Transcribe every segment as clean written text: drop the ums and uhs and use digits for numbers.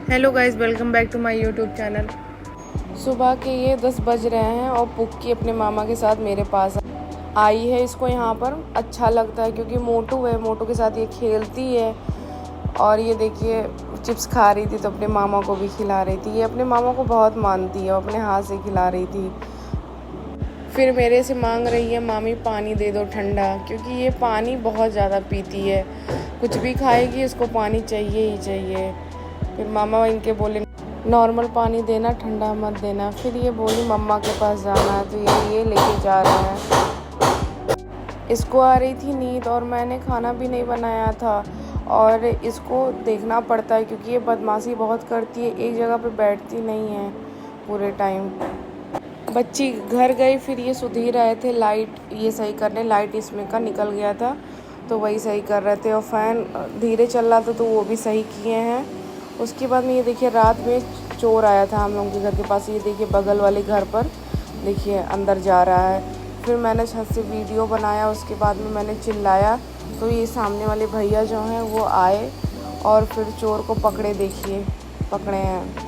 Hello guys, welcome back to my YouTube channel. सुबह के ये 10 बज रहे हैं और पुक्की अपने मामा के साथ मेरे पास आई है। इसको यहाँ पर अच्छा लगता है क्योंकि मोटू है, मोटू के साथ ये खेलती है। और ये देखिए चिप्स खा रही थी तो अपने मामा को भी खिला रही थी। ये अपने मामा को बहुत मानती है, अपने हाथ से खिला रही थी। फिर मेरे से मांग रही है मामी पानी दे दो ठंडा, क्योंकि ये पानी बहुत ज़्यादा पीती है। कुछ भी खाएगी इसको पानी चाहिए ही चाहिए। फिर मामा इनके बोले नॉर्मल पानी देना, ठंडा मत देना। फिर ये बोली मम्मा के पास जाना है तो ये लेके जा रहे हैं। इसको आ रही थी नींद और मैंने खाना भी नहीं बनाया था और इसको देखना पड़ता है क्योंकि ये बदमाशी बहुत करती है, एक जगह पे बैठती नहीं है पूरे टाइम। बच्ची घर गई, फिर ये सुधीर आए थे लाइट ये सही करने। लाइट इसमें का निकल गया था तो वही सही कर रहे थे और फ़ैन धीरे चल रहा था तो वो भी सही किए हैं। उसके बाद में ये देखिए रात में चोर आया था हम लोगों के घर के पास। ये देखिए बगल वाले घर पर देखिए अंदर जा रहा है। फिर मैंने छत से वीडियो बनाया, उसके बाद में मैंने चिल्लाया तो ये सामने वाले भैया जो हैं वो आए और फिर चोर को पकड़े, देखिए पकड़े हैं।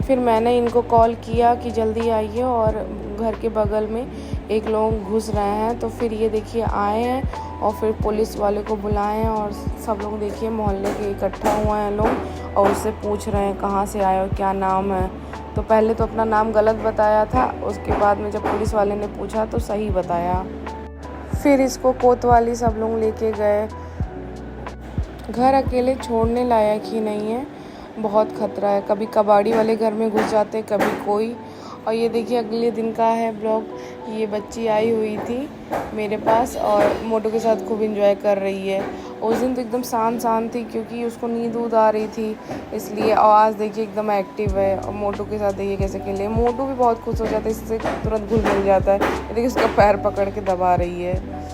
फिर मैंने इनको कॉल किया कि जल्दी आइए और घर के बगल में एक लोग घुस रहे हैं। तो फिर ये देखिए आए हैं और फिर पुलिस वाले को बुलाए हैं और सब लोग देखिए मोहल्ले के इकट्ठा हुए हैं लोग और उससे पूछ रहे हैं कहाँ से आए हो, क्या नाम है। तो पहले तो अपना नाम गलत बताया था, उसके बाद में जब पुलिस वाले ने पूछा तो सही बताया। फिर इसको कोतवाली सब लोग लेके गए। घर अकेले छोड़ने लायक ही नहीं है, बहुत ख़तरा है। कभी कबाड़ी वाले घर में घुस जाते, कभी कोई। और ये देखिए अगले दिन का है ब्लॉग। ये बच्ची आई हुई थी मेरे पास और मोटू के साथ खूब एंजॉय कर रही है। उस दिन तो एकदम शांत थी क्योंकि उसको नींद आ रही थी इसलिए। और आज देखिए एकदम एक्टिव है और मोटू के साथ देखिए कैसे खेले। मोटू भी बहुत खुश हो जाता है, इससे तुरंत घुल मिल जाता है। ये देखिए उसका पैर पकड़ के दबा रही है।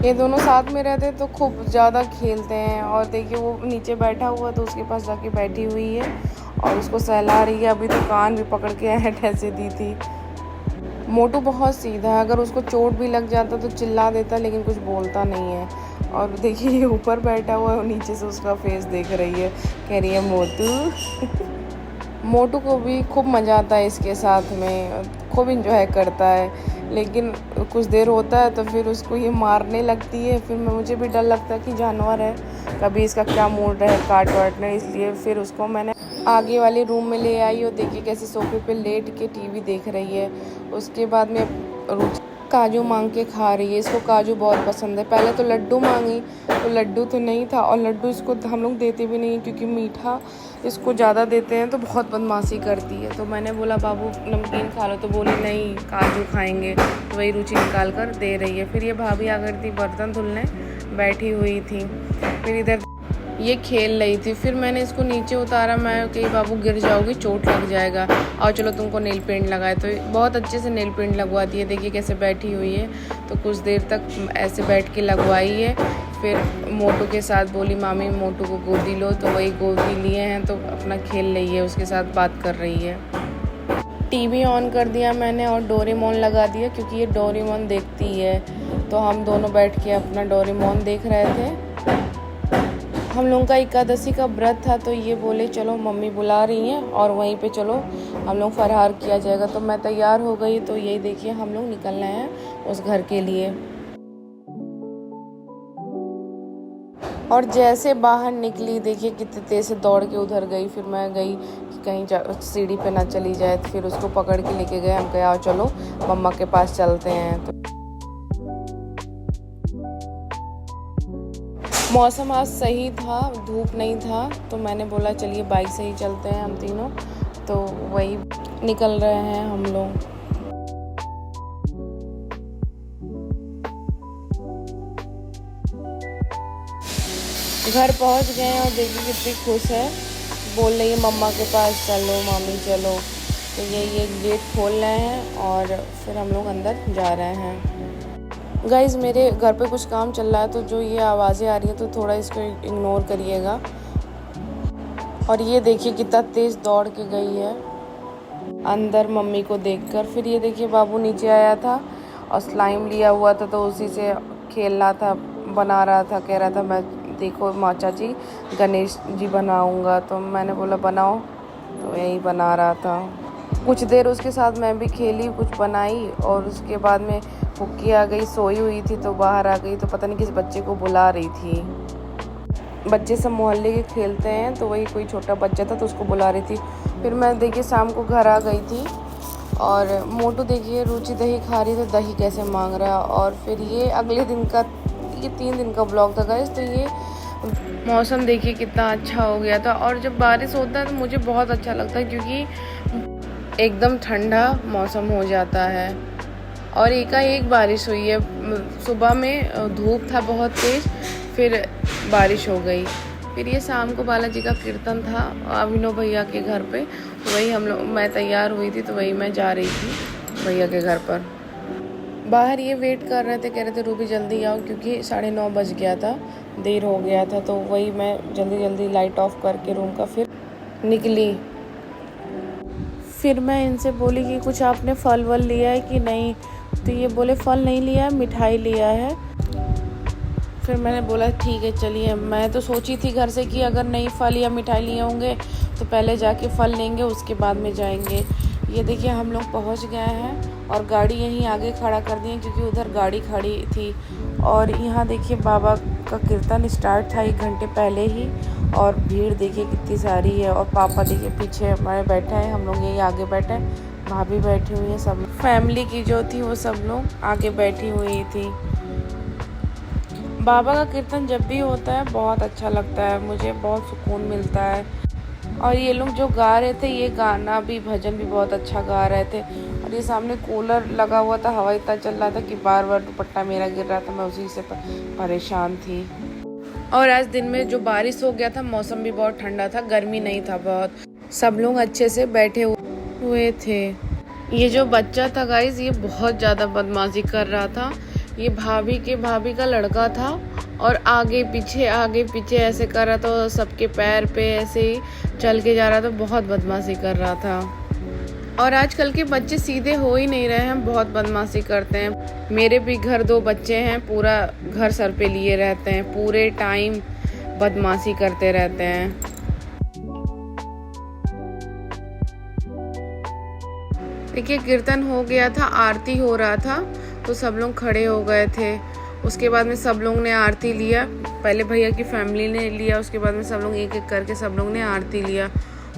ये दोनों साथ में रहते तो खूब ज़्यादा खेलते हैं। और देखिए वो नीचे बैठा हुआ तो उसके पास जाके बैठी हुई है और उसको सहला रही है। अभी तो कान भी पकड़ के ऐंठ ऐसे दी थी। मोटू बहुत सीधा है, अगर उसको चोट भी लग जाता तो चिल्ला देता लेकिन कुछ बोलता नहीं है। और देखिए ये ऊपर बैठा हुआ है और नीचे से उसका फेस देख रही है, कह रही है मोटू। मोटू को भी खूब मज़ा आता है इसके साथ में, खूब इंजॉय करता है। लेकिन कुछ देर होता है तो फिर उसको ये मारने लगती है। फिर मुझे भी डर लगता है कि जानवर है, कभी इसका क्या मूड है काट वाटने, इसलिए फिर उसको मैंने आगे वाले रूम में ले आई और देखिए कैसे सोफे पे लेट के टीवी देख रही है। उसके बाद में काजू मांग के खा रही है। इसको काजू बहुत पसंद है। पहले तो लड्डू मांगी तो लड्डू तो नहीं था और लड्डू इसको हम लोग देते भी नहीं क्योंकि मीठा इसको ज़्यादा देते हैं तो बहुत बदमाशी करती है। तो मैंने बोला बाबू नमकीन खा लो, तो बोली नहीं काजू खाएंगे। तो वही रुचि निकाल कर दे रही है। फिर ये भाभी आ गई थी बर्तन धुलने, बैठी हुई थी। फिर इधर ये खेल रही थी। फिर मैंने इसको नीचे उतारा, मैं कही बाबू गिर जाओगी, चोट लग जाएगा, और चलो तुमको नेल पेंट लगाए। तो बहुत अच्छे से नेल पेंट लगवा दिए। देखिए कैसे बैठी हुई है। तो कुछ देर तक ऐसे बैठ के लगवाई है। फिर मोटू के साथ बोली मामी मोटू को गोदी लो, तो वही गोदी लिए हैं तो अपना खेल रही है, उसके साथ बात कर रही है। टीवी ऑन कर दिया मैंने और डोरेमोन लगा दिया क्योंकि ये डोरेमोन देखती है। तो हम दोनों बैठ के अपना डोरेमोन देख रहे थे। हम लोगों का एकादशी का व्रत था तो ये बोले चलो मम्मी बुला रही हैं और वहीं पे चलो हम लोग फरार किया जाएगा। तो मैं तैयार हो गई। तो यही देखिए हम लोग निकल रहे हैं उस घर के लिए। और जैसे बाहर निकली देखिए कितने तेज़ से दौड़ के उधर गई। फिर मैं गई कि कहीं सीढ़ी पे ना चली जाए। तो फिर उसको पकड़ के लेके गए। हम कहे आओ चलो मम्मा के पास चलते हैं। तो मौसम आज सही था, धूप नहीं था, तो मैंने बोला चलिए बाइक से ही चलते हैं हम तीनों। तो वही निकल रहे हैं हम लोग। घर पहुंच गए और देखिए कितनी खुश है, बोल रही है मम्मा के पास चलो मामी चलो। तो ये गेट खोल रहे हैं और फिर हम लोग अंदर जा रहे हैं। गाइज़ मेरे घर पे कुछ काम चल रहा है तो जो ये आवाज़ें आ रही हैं तो थोड़ा इसको इग्नोर करिएगा। और ये देखिए कितना तेज़ दौड़ के गई है अंदर मम्मी को देखकर। फिर ये देखिए बाबू नीचे आया था और स्लाइम लिया हुआ था तो उसी से खेल रहा था, बना रहा था, कह रहा था मैं देखो माँ चाची गणेश जी बनाऊंगा, तो मैंने बोला बनाओ, तो यही बना रहा था। कुछ देर उसके साथ मैं भी खेली, कुछ बनाई, और उसके बाद में पुक्की आ गई, सोई हुई थी तो बाहर आ गई, तो पता नहीं किस बच्चे को बुला रही थी। बच्चे सब मोहल्ले के खेलते हैं, तो वही कोई छोटा बच्चा था तो उसको बुला रही थी। फिर मैं देखिए शाम को घर आ गई थी, और मोटू देखिए रुचि दही खा रही थी, दही कैसे मांग रहा है। और फिर ये अगले दिन का, ये 3 दिन का ब्लॉग था गाइस। तो ये मौसम देखिए कितना अच्छा हो गया था, और जब बारिश होता है तो मुझे बहुत अच्छा लगता है, क्योंकि एकदम ठंडा मौसम हो जाता है। और एकाएक बारिश हुई है, सुबह में धूप था बहुत तेज, फिर बारिश हो गई। फिर ये शाम को बालाजी का कीर्तन था अभिनव भैया के घर पे, तो वही हम लोग, मैं तैयार हुई थी तो वही मैं जा रही थी भैया के घर पर। बाहर ये वेट कर रहे थे, कह रहे थे रूबी जल्दी आओ, क्योंकि 9:30 बज गया था, देर हो गया था। तो वही मैं जल्दी जल्दी लाइट ऑफ करके रूम का फिर निकली। फिर मैं इनसे बोली कि कुछ आपने फल वल लिया है कि नहीं, तो ये बोले फल नहीं लिया है, मिठाई लिया है। फिर मैंने बोला ठीक है चलिए। मैं तो सोची थी घर से कि अगर नहीं फल या मिठाई लिए होंगे तो पहले जाके फल लेंगे, उसके बाद में जाएंगे। ये देखिए हम लोग पहुंच गए हैं, और गाड़ी यहीं आगे खड़ा कर दी है क्योंकि उधर गाड़ी खड़ी थी। और यहाँ देखिए बाबा का कीर्तन स्टार्ट था 1 घंटे पहले ही, और भीड़ देखिए कितनी सारी है। और पापा देखिए पीछे हमारे बैठे हैं, हम लोग यहीं आगे बैठे हैं, भाभी बैठी हुई है, सब फैमिली की जो थी वो सब लोग आगे बैठी हुई थी। बाबा का कीर्तन जब भी होता है बहुत अच्छा लगता है, मुझे बहुत सुकून मिलता है। और ये लोग जो गा रहे थे, ये गाना भी, भजन भी बहुत अच्छा गा रहे थे। और ये सामने कूलर लगा हुआ था, हवा इतना चल रहा था कि बार बार दुपट्टा मेरा गिर रहा था, मैं उसी से परेशान थी। और आज दिन में जो बारिश हो गया था, मौसम भी बहुत ठंडा था, गर्मी नहीं था बहुत, सब लोग अच्छे से बैठे हुए थे। ये जो बच्चा था गाइज, ये बहुत ज़्यादा बदमाशी कर रहा था। ये भाभी का लड़का था, और आगे पीछे ऐसे कर रहा था, सबके पैर पे ऐसे ही चल के जा रहा था, बहुत बदमाशी कर रहा था। और आजकल के बच्चे सीधे हो ही नहीं रहे हैं, बहुत बदमाशी करते हैं। मेरे भी घर 2 बच्चे हैं, पूरा घर सर पे लिए रहते हैं, पूरे टाइम बदमाशी करते रहते हैं। देखिए कीर्तन हो गया था, आरती हो रहा था, तो सब लोग खड़े हो गए थे। उसके बाद में सब लोग ने आरती लिया, पहले भैया की फैमिली ने लिया, उसके बाद में सब लोग एक एक करके सब लोग ने आरती लिया,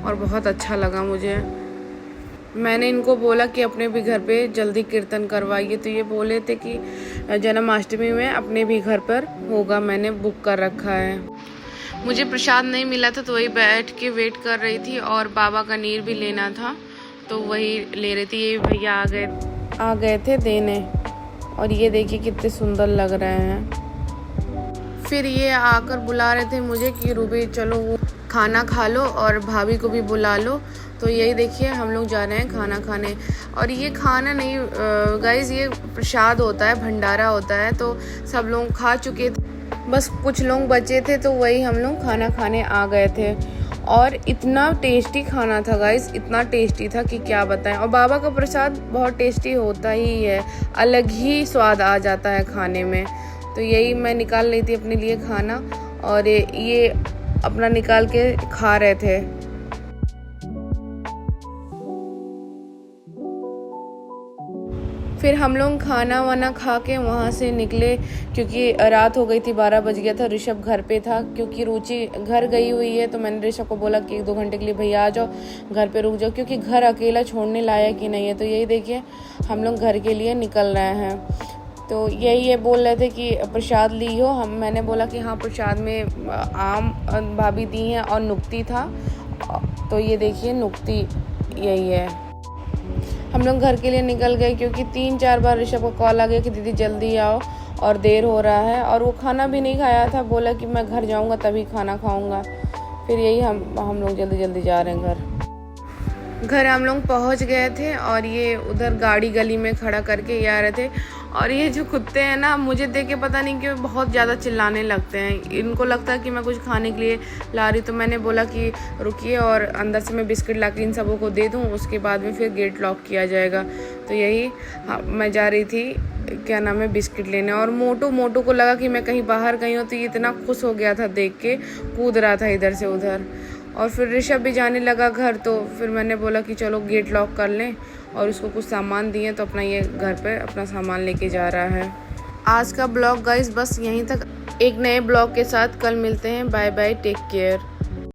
और बहुत अच्छा लगा मुझे। मैंने इनको बोला कि अपने भी घर पे जल्दी कीर्तन करवाइए, तो ये बोले थे कि जन्माष्टमी में अपने भी घर पर होगा, मैंने बुक कर रखा है। मुझे प्रसाद नहीं मिला था, तो वही बैठ के वेट कर रही थी, और बाबा का नीर भी लेना था तो वही ले रही थी। ये भैया आ गए थे देने, और ये देखिए कितने सुंदर लग रहे हैं। फिर ये आकर बुला रहे थे मुझे कि रूबी चलो वो खाना खा लो, और भाभी को भी बुला लो। तो यही देखिए हम लोग जा रहे हैं खाना खाने। और ये खाना नहीं गाइस, ये प्रसाद होता है, भंडारा होता है, तो सब लोग खा चुके थे, बस कुछ लोग बचे थे, तो वही हम लोग खाना खाने आ गए थे। और इतना टेस्टी खाना था गाइस, इतना टेस्टी था कि क्या बताएं। और बाबा का प्रसाद बहुत टेस्टी होता ही है, अलग ही स्वाद आ जाता है खाने में। तो यही मैं निकाल रही थी अपने लिए खाना, और ये अपना निकाल के खा रहे थे। फिर हम लोग खाना वाना खा के वहाँ से निकले, क्योंकि रात हो गई थी, 12 बज गया था। ऋषभ घर पे था, क्योंकि रुचि घर गई हुई है, तो मैंने ऋषभ को बोला कि 1-2 घंटे के लिए भैया आ जाओ, घर पे रुक जाओ, क्योंकि घर अकेला छोड़ने लायक ही नहीं है। तो यही देखिए हम लोग घर के लिए निकल रहे हैं। तो यही ये बोल रहे थे कि प्रसाद ली हो, मैंने बोला कि हाँ प्रसाद में आम भाभी दी हैं और नुक्ती था। तो ये देखिए नुक्ती यही है। हम लोग घर के लिए निकल गए, क्योंकि 3-4 बार ऋषभ को कॉल आ गया कि दीदी जल्दी आओ और देर हो रहा है। और वो खाना भी नहीं खाया था, बोला कि मैं घर जाऊंगा तभी खाना खाऊंगा। फिर यही हम लोग जल्दी जल्दी जा रहे हैं घर हम लोग पहुंच गए थे, और ये उधर गाड़ी गली में खड़ा करके ये आ रहे थे। और ये जो कुत्ते हैं ना, मुझे देख के पता नहीं क्यों बहुत ज़्यादा चिल्लाने लगते हैं। इनको लगता है कि मैं कुछ खाने के लिए ला रही, तो मैंने बोला कि रुकिए और अंदर से मैं बिस्किट ला के इन सबों को दे दूँ, उसके बाद में फिर गेट लॉक किया जाएगा। तो यही मैं जा रही थी, क्या नाम है, बिस्किट लेने। और मोटू को लगा कि मैं कहीं बाहर गई हूँ, तो ये इतना खुश हो गया था देख के, कूद रहा था इधर से उधर। और फिर ऋषभ भी जाने लगा घर, तो फिर मैंने बोला कि चलो गेट लॉक कर लें, और उसको कुछ सामान दिए तो अपना ये घर पे अपना सामान लेके जा रहा है। आज का ब्लॉग गाइस बस यहीं तक। एक नए ब्लॉग के साथ कल मिलते हैं। Bye bye, take care.